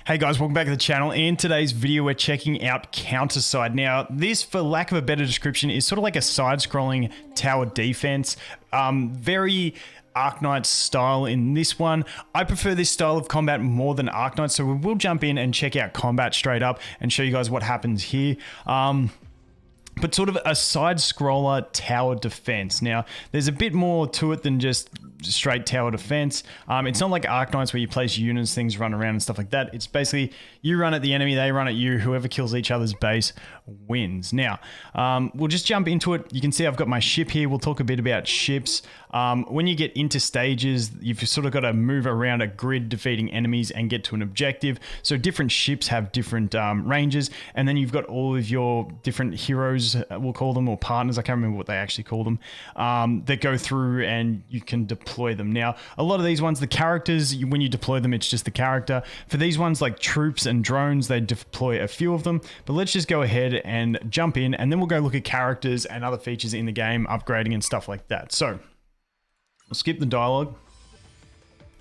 Hey guys, welcome back to the channel. In today's video, we're checking out Counterside. Now, this, for lack of a better description, is sort of like a side-scrolling tower defense. Very Arknight style in this one. I prefer this style of combat more than Arknight, so we will jump in and check out combat straight up and show you guys what happens here. But sort of a side-scroller tower defense. Now, there's a bit more to it than just straight tower defense. It's not like Arknights where you place units, things run around and stuff like that. It's basically you run at the enemy, they run at you. Whoever kills each other's base wins. Now, we'll just jump into it. You can see I've got my ship here. We'll talk a bit about ships. When you get into stages, you've sort of got to move around a grid defeating enemies and get to an objective. So different ships have different ranges, and then you've got all of your different heroes, we'll call them, or partners, I can't remember what they actually call them, that go through and you can deploy them. Now, a lot of these ones, the characters, when you deploy them, it's just the character. For these ones like troops and drones, they deploy a few of them, but let's just go ahead and jump in, and then we'll go look at characters and other features in the game, upgrading and stuff like that. So we'll skip the dialogue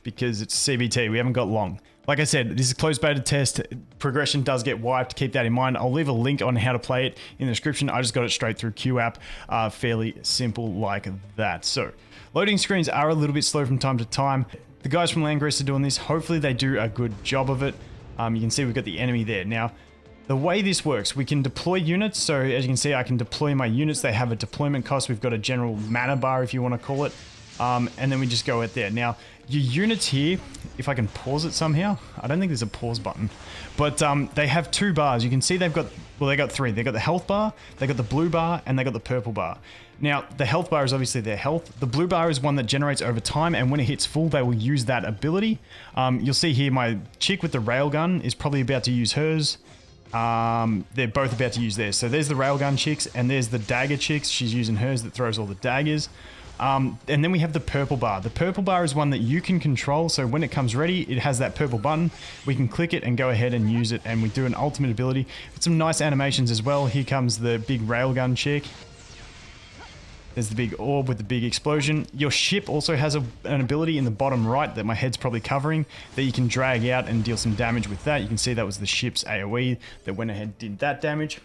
because it's CBT. We haven't got long. Like I said, this is a closed beta test. Progression does get wiped. Keep that in mind. I'll leave a link on how to play it in the description. I just got it straight through QApp. Fairly simple like that. So loading screens are a little bit slow from time to time. The guys from ZlongGames are doing this. Hopefully they do a good job of it. You can see we've got the enemy there. Now, the way this works, we can deploy units. So as you can see, I can deploy my units. They have a deployment cost. We've got a general mana bar, if you want to call it. And then we just go out there. Now, your units here, if I can pause it somehow, I don't think there's a pause button, but they have two bars. You can see they've got, well, they got three. They got the health bar, they got the blue bar, and they got the purple bar. Now, the health bar is obviously their health. The blue bar is one that generates over time, and when it hits full, they will use that ability. You'll see here my chick with the railgun is probably about to use hers. They're both about to use theirs. So there's the railgun chicks, and there's the dagger chicks. She's using hers that throws all the daggers. And then we have the purple bar. The purple bar is one that you can control. So when it comes ready, it has that purple button. We can click it and go ahead and use it. And we do an ultimate ability with some nice animations as well. Here comes the big railgun chick. There's the big orb with the big explosion. Your ship also has an ability in the bottom right that my head's probably covering that you can drag out and deal some damage with that. You can see that was the ship's AoE that went ahead and did that damage.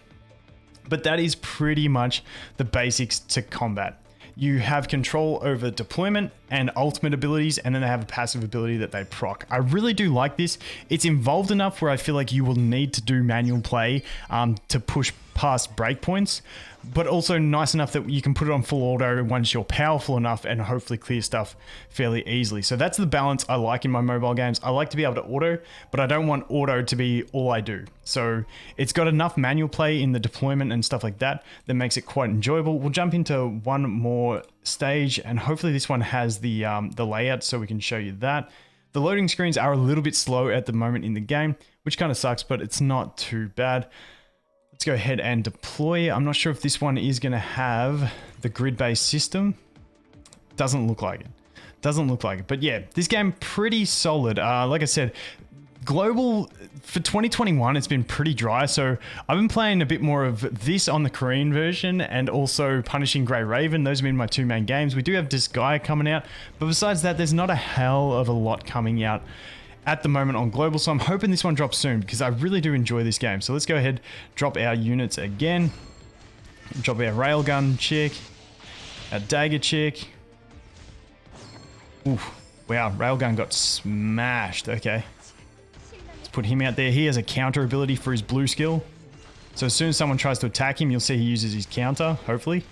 But that is pretty much the basics to combat. You have control over deployment and ultimate abilities, and then they have a passive ability that they proc. I really do like this. It's involved enough where I feel like you will need to do manual play to push past breakpoints, but also nice enough that you can put it on full auto once you're powerful enough and hopefully clear stuff fairly easily. So that's the balance I like in my mobile games. I like to be able to auto, but I don't want auto to be all I do. So it's got enough manual play in the deployment and stuff like that that makes it quite enjoyable. We'll jump into one more stage, and hopefully this one has the layout so we can show you that. The loading screens are a little bit slow at the moment in the game, which kind of sucks, but it's not too bad. Let's go ahead and deploy. I'm not sure if this one is going to have the grid-based system. Doesn't look like it. Doesn't look like it. But yeah, this game pretty solid. Like I said, global for 2021, it's been pretty dry. So I've been playing a bit more of this on the Korean version and also Punishing Grey Raven. Those have been my two main games. We do have Disgaea coming out, but besides that, there's not a hell of a lot coming out at the moment on global, so I'm hoping this one drops soon because I really do enjoy this game. So let's go ahead, drop our units again, drop our railgun chick, our dagger chick. Oof, wow, railgun got smashed. Okay, let's put him out there. He has a counter ability for his blue skill, so as soon as someone tries to attack him, you'll see he uses his counter, hopefully.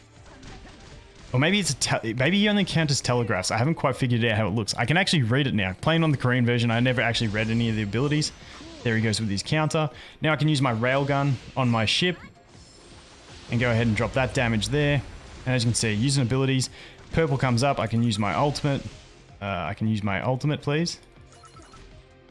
Or maybe it's maybe he only counters telegraphs. I haven't quite figured out how it looks. I can actually read it now. Playing on the Korean version, I never actually read any of the abilities. There he goes with his counter. Now I can use my railgun on my ship and go ahead and drop that damage there. And as you can see, using abilities, purple comes up. I can use my ultimate. Please.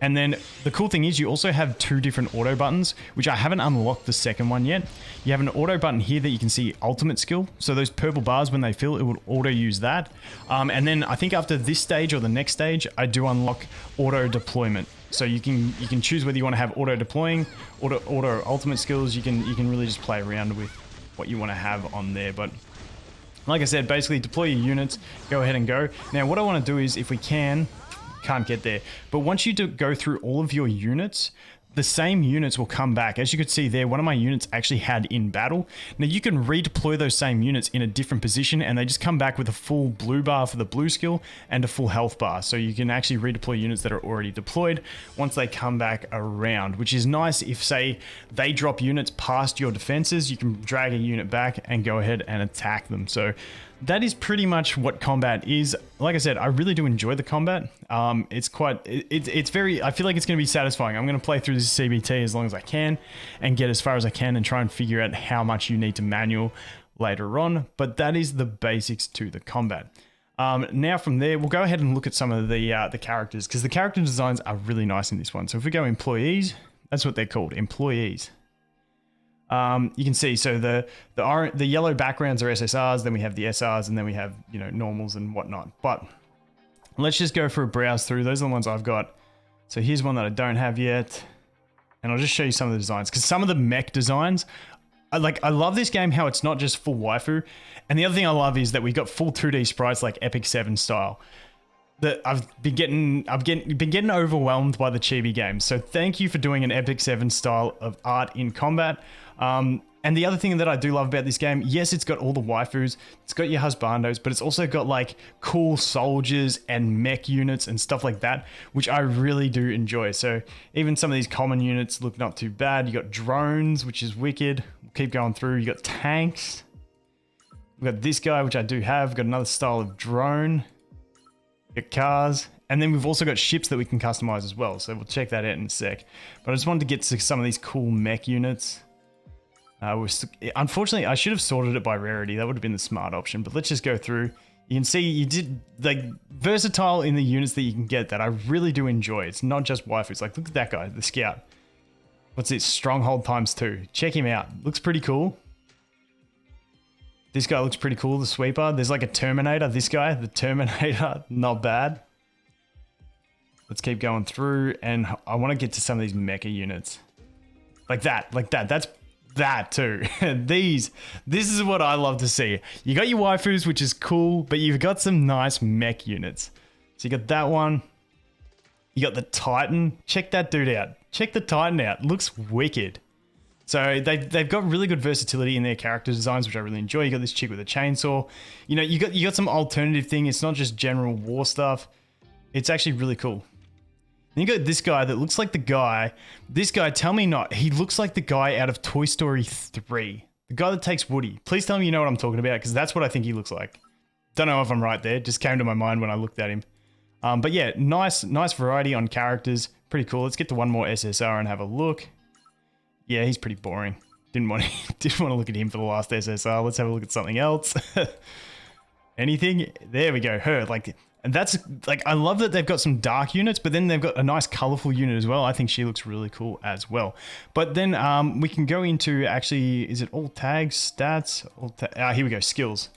And then the cool thing is you also have two different auto buttons, which I haven't unlocked the second one yet. You have an auto button here that you can see ultimate skill. So those purple bars, when they fill, it would auto use that. And then I think after this stage or the next stage, I do unlock auto deployment. So you can choose whether you want to have auto deploying, auto ultimate skills. You can really just play around with what you want to have on there. But like I said, basically deploy your units, go ahead and go. Now what I want to do is, if we can, can't get there. But once you do go through all of your units, the same units will come back. As you could see there, one of my units actually had in battle. Now you can redeploy those same units in a different position and they just come back with a full blue bar for the blue skill and a full health bar. So you can actually redeploy units that are already deployed once they come back around, which is nice. If say they drop units past your defenses, you can drag a unit back and go ahead and attack them. So that is pretty much what combat is. Like I said, I really do enjoy the combat. It's very, I feel like it's going to be satisfying. I'm going to play through this CBT as long as I can and get as far as I can and try and figure out how much you need to manual later on. But that is the basics to the combat. Now from there, we'll go ahead and look at some of the characters, because the character designs are really nice in this one. So if we go employees, that's what they're called, employees. You can see, so the yellow backgrounds are SSRs, then we have the SRs, and then we have, you know, normals and whatnot. But let's just go for a browse through. Those are the ones I've got. So here's one that I don't have yet, and I'll just show you some of the designs, because some of the mech designs, I love this game how it's not just full waifu. And the other thing I love is that we got full 2D sprites like Epic 7 style. That I've been getting overwhelmed by the chibi games. So thank you for doing an Epic 7 style of art in combat. And the other thing that I do love about this game, yes, it's got all the waifus, it's got your husbandos, but it's also got like cool soldiers and mech units and stuff like that, which I really do enjoy. So even some of these common units look not too bad. You got drones, which is wicked. We'll keep going through. You got tanks. We've got this guy, which I do have. We've got another style of drone. Got cars, and then we've also got ships that we can customize as well, so we'll check that out in a sec. But I just wanted to get to some of these cool mech units. Unfortunately, I should have sorted it by rarity. That would have been the smart option, but let's just go through. You can see you did like versatile in the units that you can get that I really do enjoy. It's not just waifus. Like, look at that guy, the scout. What's it? Stronghold ×2. Check him out. Looks pretty cool. This guy looks pretty cool, the sweeper. There's like a Terminator. This guy, the Terminator, not bad. Let's keep going through, and I want to get to some of these mecha units. Like that. That's that too. This is what I love to see. You got your waifus, which is cool, but you've got some nice mech units. So you got that one. You got the Titan. Check that dude out. Check the Titan out. Looks wicked. So they've got really good versatility in their character designs, which I really enjoy. You got this chick with a chainsaw. You know, you got some alternative thing. It's not just general war stuff. It's actually really cool. And you got this guy that looks like the guy. This guy, tell me not. He looks like the guy out of Toy Story 3. The guy that takes Woody. Please tell me you know what I'm talking about, because that's what I think he looks like. Don't know if I'm right there. Just came to my mind when I looked at him. But yeah, nice variety on characters. Pretty cool. Let's get to one more SSR and have a look. Yeah, he's pretty boring. Didn't want to look at him for the last SSR. Let's have a look at something else. Anything? There we go. Her. And that's like, I love that they've got some dark units, but then they've got a nice colorful unit as well. I think she looks really cool as well. But then we can go into actually, is it all tags, stats? Here we go, skills.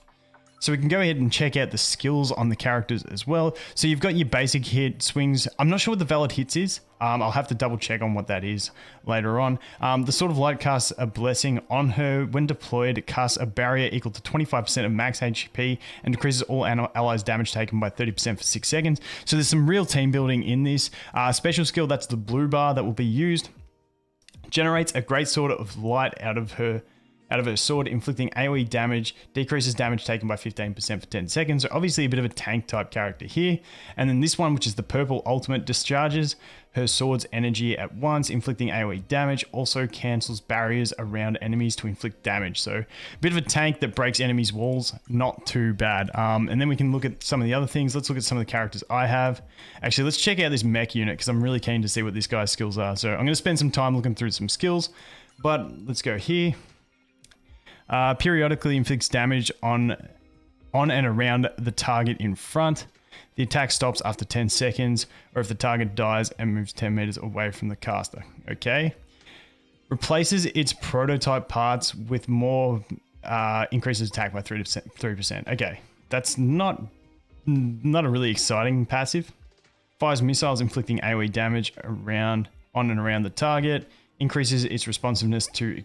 So we can go ahead and check out the skills on the characters as well. So you've got your basic hit, swings. I'm not sure what the valid hits is. I'll have to double check on what that is later on. The Sword of Light casts a blessing on her. When deployed, it casts a barrier equal to 25% of max HP and decreases all allies damage taken by 30% for 6 seconds. So there's some real team building in this. Special skill, that's the blue bar that will be used. Generates a great sword of light out of her sword, inflicting AoE damage, decreases damage taken by 15% for 10 seconds. So obviously a bit of a tank type character here. And then this one, which is the purple ultimate, discharges her sword's energy at once, inflicting AoE damage, also cancels barriers around enemies to inflict damage. So a bit of a tank that breaks enemies' walls, not too bad. And then we can look at some of the other things. Let's look at some of the characters I have. Actually, let's check out this mech unit, because I'm really keen to see what this guy's skills are. So I'm going to spend some time looking through some skills, but let's go here. Periodically inflicts damage on and around the target in front. The attack stops after 10 seconds, or if the target dies and moves 10 meters away from the caster. Okay. Replaces its prototype parts with more, increases attack by 3%. Okay. That's not a really exciting passive. Fires missiles inflicting AoE damage on and around the target. Increases its responsiveness to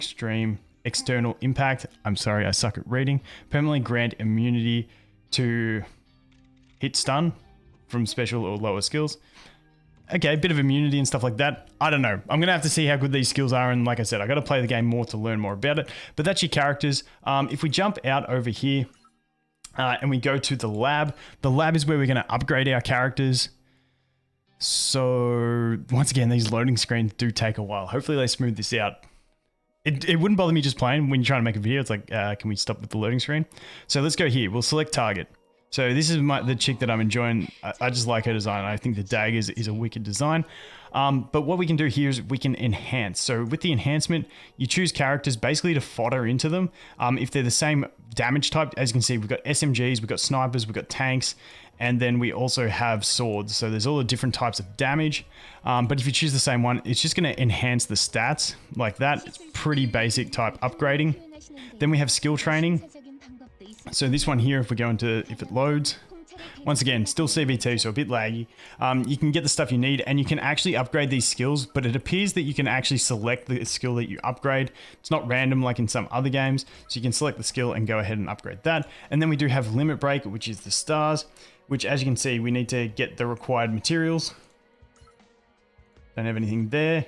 external impact. I'm sorry, I suck at reading. Permanently grant immunity to hit stun. from special or lower skills. Okay, bit of immunity and stuff like that. I don't know. I'm going to have to see how good these skills are. And like I said, I got to play the game more to learn more about it. But that's your characters. If we jump out over here and we go to the lab is where we're going to upgrade our characters. So once again, these loading screens do take a while. Hopefully they smooth this out. It wouldn't bother me just playing when you're trying to make a video. It's like, can we stop with the loading screen? So let's go here. We'll select target. So this is the chick that I'm enjoying. I just like her design. I think the dagger is a wicked design. But what we can do here is we can enhance. So with the enhancement, you choose characters basically to fodder into them. If they're the same damage type, as you can see, we've got SMGs, we've got snipers, we've got tanks, and then we also have swords. So there's all the different types of damage. But if you choose the same one, it's just going to enhance the stats like that. It's pretty basic type upgrading. Then we have skill training. So this one here, if we go into, if it loads, once again, still CBT, so a bit laggy. You can get the stuff you need and you can actually upgrade these skills, but it appears that you can actually select the skill that you upgrade. It's not random like in some other games. So you can select the skill and go ahead and upgrade that. And then we do have limit break, which is the stars, which as you can see, we need to get the required materials. Don't have anything there.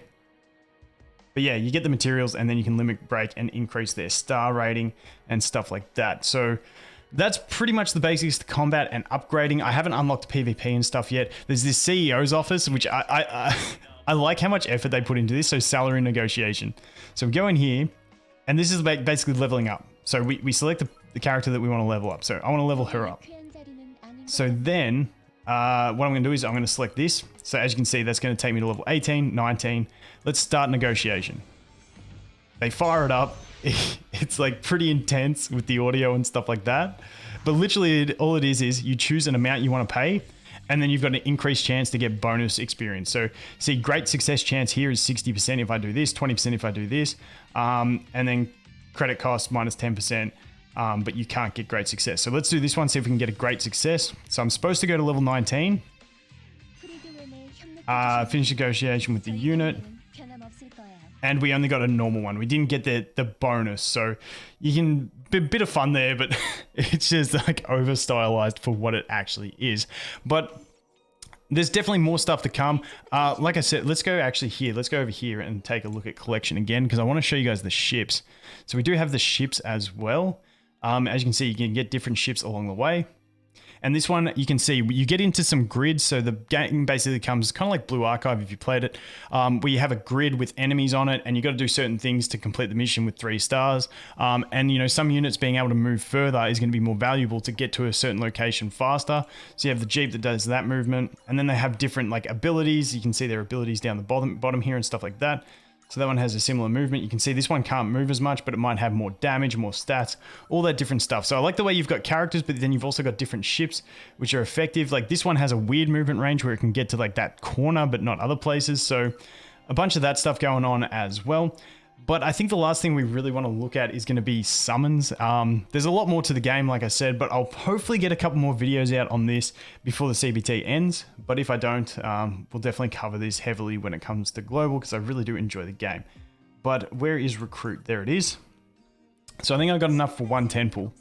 But yeah, you get the materials and then you can limit break and increase their star rating and stuff like that. So that's pretty much the basics to combat and upgrading. I haven't unlocked PvP and stuff yet. There's this CEO's office, which I like how much effort they put into this. So salary negotiation. So we go in here and this is basically leveling up. So we select the character that we want to level up. So I want to level her up. So then what I'm going to do is I'm going to select this. So as you can see, that's going to take me to level 18, 19. Let's start negotiation. They fire it up. It's like pretty intense with the audio and stuff like that. But literally all it is you choose an amount you want to pay and then you've got an increased chance to get bonus experience. So see, great success chance here is 60% if I do this, 20% if I do this. And then credit cost minus 10%. But you can't get great success. So let's do this one, see if we can get a great success. So I'm supposed to go to level 19. Finish negotiation with the unit. And we only got a normal one. We didn't get the bonus. So you can, bit of fun there, but it's just like over stylized for what it actually is. But there's definitely more stuff to come. Like I said, let's go actually here. Let's go over here and take a look at collection again, because I want to show you guys the ships. So we do have the ships as well. As you can see, you can get different ships along the way. And this one, you can see, you get into some grids. So the game basically comes kind of like Blue Archive if you played it, where you have a grid with enemies on it and you got to do certain things to complete the mission with 3 stars. And, you know, some units being able to move further is going to be more valuable to get to a certain location faster. So you have the Jeep that does that movement. And then they have different like abilities. You can see their abilities down the bottom here and stuff like that. So that one has a similar movement. You can see this one can't move as much, but it might have more damage, more stats, all that different stuff. So I like the way you've got characters, but then you've also got different ships, which are effective. Like this one has a weird movement range where it can get to like that corner, but not other places. So a bunch of that stuff going on as well. But I think the last thing we really want to look at is going to be summons. There's a lot more to the game, like I said, but I'll hopefully get a couple more videos out on this before the CBT ends. But if I don't, we'll definitely cover this heavily when it comes to global, because I really do enjoy the game. But where is recruit? There it is. So I think I got enough for 110 pool.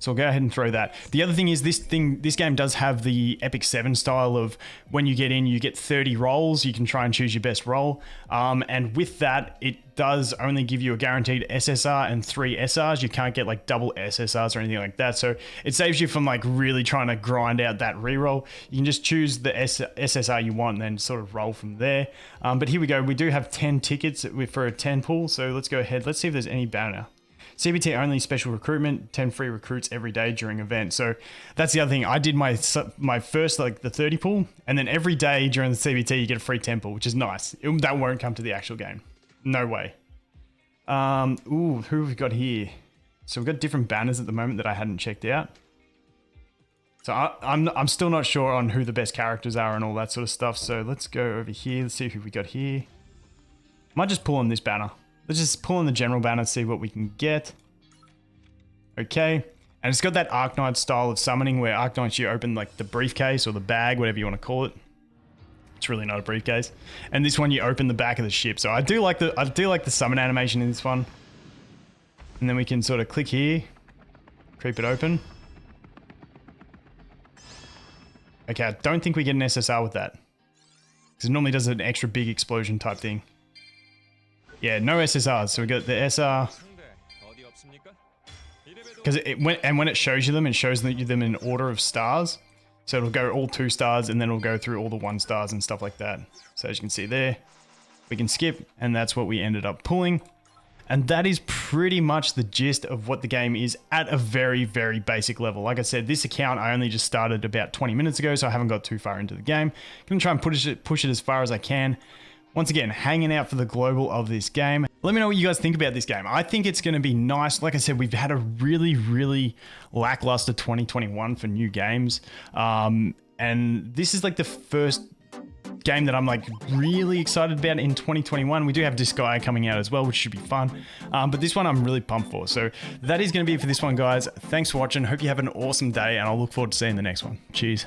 So I'll go ahead and throw that. The other thing is this game does have the Epic 7 style of when you get in, you get 30 rolls. You can try and choose your best roll. And with that, it does only give you a guaranteed SSR and 3 SRs. You can't get like double SSRs or anything like that. So it saves you from like really trying to grind out that reroll. You can just choose the SSR you want and then sort of roll from there. But here we go. We do have 10 tickets for a 10 pool. So let's go ahead. Let's see if there's any banner. CBT only special recruitment, 10 free recruits every day during event. So that's the other thing. I did my first, like the 30 pool, and then every day during the CBT, you get a free 10 pool, which is nice. That won't come to the actual game. No way. Ooh, who have we got here? So we've got different banners at the moment that I hadn't checked out. So I'm still not sure on who the best characters are and all that sort of stuff. So let's go over here. Let's see who we got here. Might just pull on this banner. Let's just pull in the general banner, see what we can get. Okay. And it's got that Arknight style of summoning where Arknights, you open like the briefcase or the bag, whatever you want to call it. It's really not a briefcase. And this one, you open the back of the ship. So I do like the summon animation in this one. And then we can sort of click here, creep it open. Okay, I don't think we get an SSR with that. Because it normally does an extra big explosion type thing. Yeah, no SSRs. So we got the SR. Because when it shows you them, it shows them in order of stars. So it'll go all 2 stars and then it'll go through all the 1 stars and stuff like that. So as you can see there, we can skip, and that's what we ended up pulling. And that is pretty much the gist of what the game is at a very, very basic level. Like I said, this account I only just started about 20 minutes ago, so I haven't got too far into the game. I'm going to try and push it as far as I can. Once again, hanging out for the global of this game. Let me know what you guys think about this game. I think it's going to be nice. Like I said, we've had a really, really lackluster 2021 for new games. And this is like the first game that I'm like really excited about in 2021. We do have Disgaea coming out as well, which should be fun. But this one I'm really pumped for. So that is going to be it for this one, guys. Thanks for watching. Hope you have an awesome day, and I'll look forward to seeing the next one. Cheers.